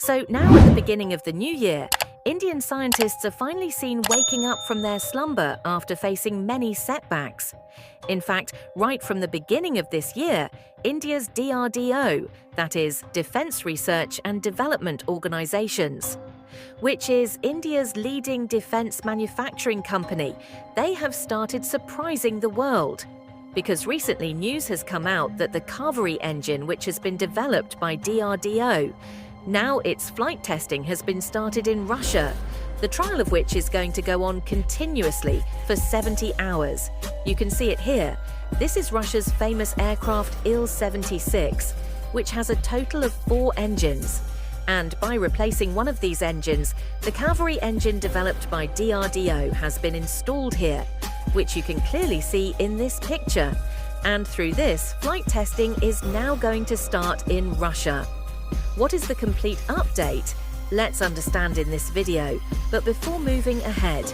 So now at the beginning of the new year, Indian scientists are finally seen waking up from their slumber after facing many setbacks. In fact, right from the beginning of this year, India's DRDO, that is, Defence Research and Development Organisations, which is India's leading defence manufacturing company, they have started surprising the world. Because recently news has come out that the Kaveri engine, which has been developed by DRDO, now its flight testing has been started in Russia, the trial of which is going to go on continuously for 70 hours. You can see it here. This is Russia's famous aircraft Il-76, which has a total of 4 engines. And by replacing one of these engines, the Kaveri engine developed by DRDO has been installed here, which you can clearly see in this picture. And through this, flight testing is now going to start in Russia. What is the complete update? Let's understand in this video. But before moving ahead,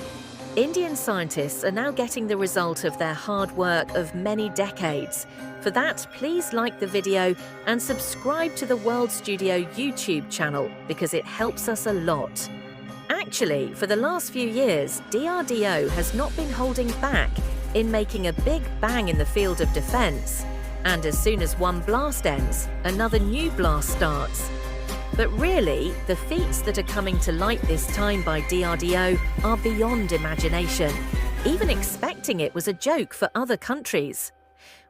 Indian scientists are now getting the result of their hard work of many decades. For that, please like the video and subscribe to the World Studio YouTube channel because it helps us a lot. Actually, for the last few years, DRDO has not been holding back in making a big bang in the field of defence. And as soon as one blast ends, another new blast starts. But really, the feats that are coming to light this time by DRDO are beyond imagination. Even expecting it was a joke for other countries.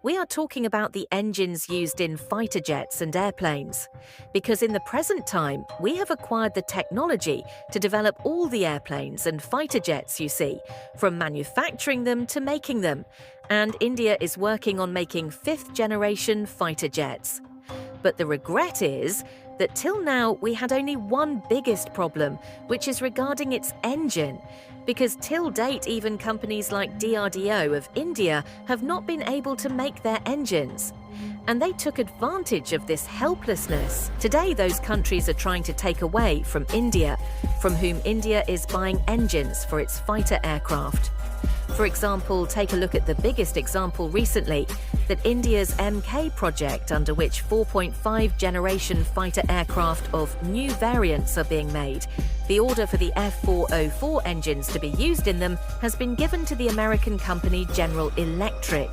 We are talking about the engines used in fighter jets and airplanes. Because in the present time, we have acquired the technology to develop all the airplanes and fighter jets you see, from manufacturing them to making them. And India is working on making 5th-generation fighter jets. But the regret is that till now we had only one biggest problem, which is regarding its engine. Because till date, even companies like DRDO of India have not been able to make their engines. And they took advantage of this helplessness. Today, those countries are trying to take away from India, from whom India is buying engines for its fighter aircraft. For example, take a look at the biggest example recently, that India's MK project, under which 4.5 generation fighter aircraft of new variants are being made. The order for the F404 engines to be used in them has been given to the American company General Electric.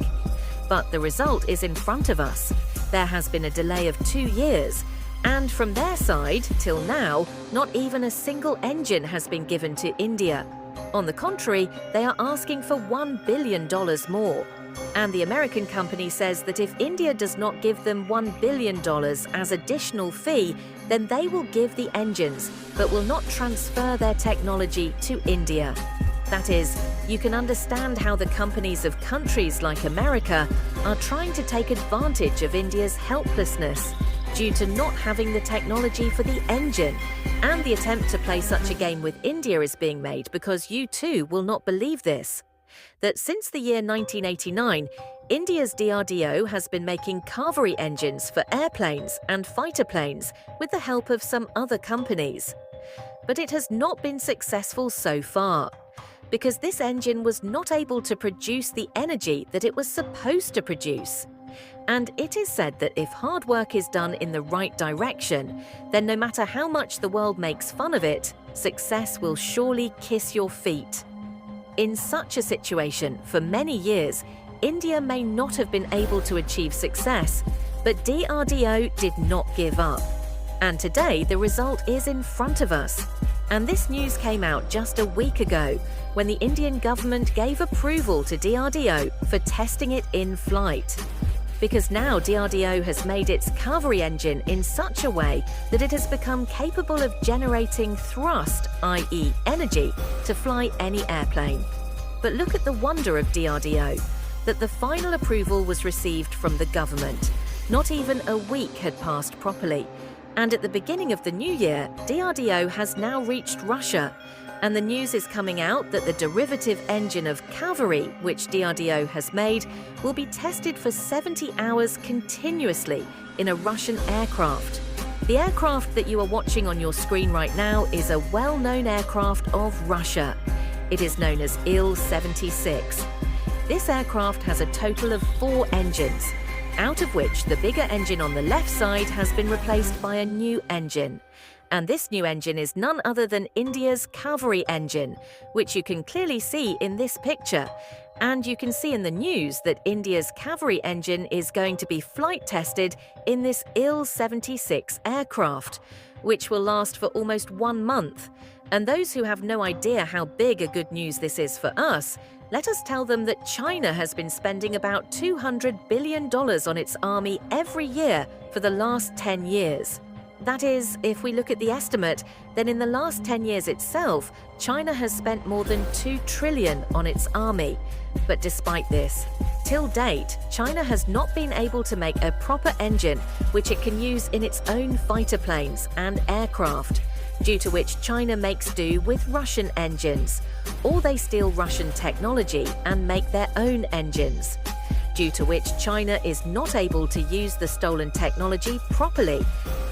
But the result is in front of us. There has been a delay of 2 years. And from their side, till now, not even a single engine has been given to India. On the contrary, they are asking for $1 billion more. And the American company says that if India does not give them $1 billion as additional fee, then they will give the engines, but will not transfer their technology to India. That is, you can understand how the companies of countries like America are trying to take advantage of India's helplessness due to not having the technology for the engine. And the attempt to play such a game with India is being made because you too will not believe this. That since the year 1989, India's DRDO has been making Kaveri engines for airplanes and fighter planes with the help of some other companies. But it has not been successful so far, because this engine was not able to produce the energy that it was supposed to produce. And it is said that if hard work is done in the right direction, then no matter how much the world makes fun of it, success will surely kiss your feet. In such a situation, for many years, India may not have been able to achieve success, but DRDO did not give up. And today, the result is in front of us. And this news came out just a week ago, when the Indian government gave approval to DRDO for testing it in flight. Because now DRDO has made its Kaveri engine in such a way that it has become capable of generating thrust, i.e. energy, to fly any airplane. But look at the wonder of DRDO, that the final approval was received from the government. Not even a week had passed properly. And at the beginning of the new year, DRDO has now reached Russia. And the news is coming out that the derivative engine of Kaveri, which DRDO has made, will be tested for 70 hours continuously in a Russian aircraft. The aircraft that you are watching on your screen right now is a well-known aircraft of Russia. It is known as Il-76. This aircraft has a total of 4 engines, out of which the bigger engine on the left side has been replaced by a new engine. And this new engine is none other than India's Kaveri engine, which you can clearly see in this picture. And you can see in the news that India's Kaveri engine is going to be flight tested in this Il-76 aircraft, which will last for almost 1 month. And those who have no idea how big a good news this is for us, let us tell them that China has been spending about $200 billion on its army every year for the last 10 years. That is, if we look at the estimate, then in the last 10 years itself, China has spent more than $2 trillion on its army. But despite this, till date, China has not been able to make a proper engine which it can use in its own fighter planes and aircraft, due to which China makes do with Russian engines, or they steal Russian technology and make their own engines, due to which China is not able to use the stolen technology properly.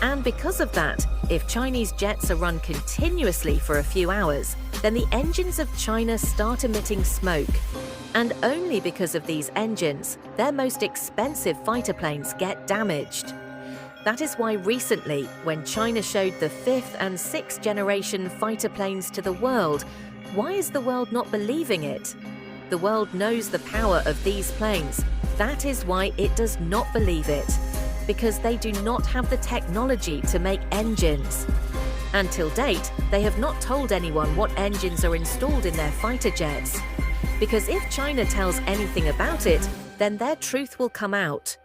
And because of that, if Chinese jets are run continuously for a few hours, then the engines of China start emitting smoke. And only because of these engines, their most expensive fighter planes get damaged. That is why recently, when China showed the 5th and 6th generation fighter planes to the world, why is the world not believing it? The world knows the power of these planes. That is why it does not believe it, because they do not have the technology to make engines. Until date, they have not told anyone what engines are installed in their fighter jets. Because if China tells anything about it, then their truth will come out.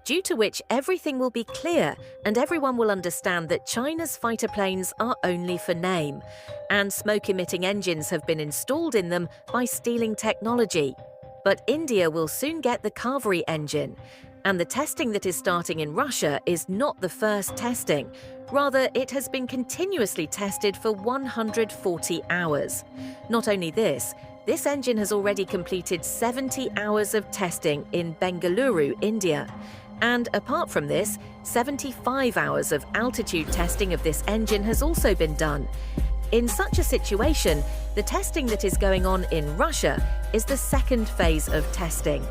Due to which everything will be clear and everyone will understand that China's fighter planes are only for name, and smoke-emitting engines have been installed in them by stealing technology. But India will soon get the Kaveri engine, and the testing that is starting in Russia is not the first testing. Rather, it has been continuously tested for 140 hours. Not only this engine has already completed 70 hours of testing in Bengaluru, India. And apart from this, 75 hours of altitude testing of this engine has also been done. In such a situation, the testing that is going on in Russia is the second phase of testing.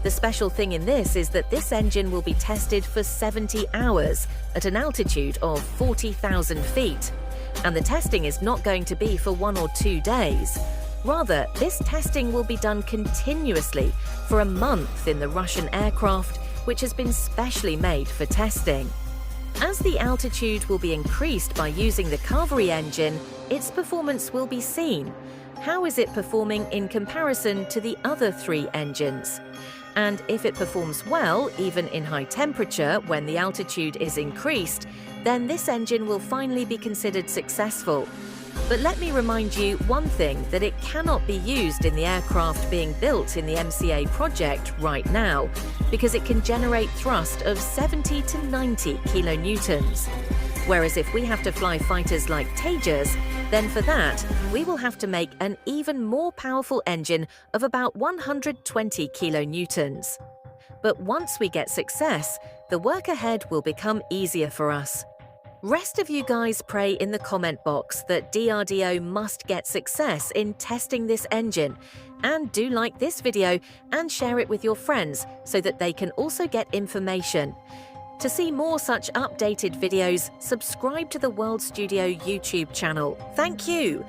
The special thing in this is that this engine will be tested for 70 hours at an altitude of 40,000 feet. And the testing is not going to be for 1 or 2 days. Rather, this testing will be done continuously for a month in the Russian aircraft, which has been specially made for testing. As the altitude will be increased by using the Kaveri engine, its performance will be seen. How is it performing in comparison to the other 3 engines? And if it performs well, even in high temperature when the altitude is increased, then this engine will finally be considered successful. But let me remind you one thing, that it cannot be used in the aircraft being built in the MCA project right now, because it can generate thrust of 70 to 90 kilonewtons. Whereas if we have to fly fighters like Tejas, then for that, we will have to make an even more powerful engine of about 120 kilonewtons. But once we get success, the work ahead will become easier for us. Rest of you guys pray in the comment box that DRDO must get success in testing this engine, and do like this video and share it with your friends so that they can also get information. To see more such updated videos, subscribe to the World Studio YouTube channel. Thank you!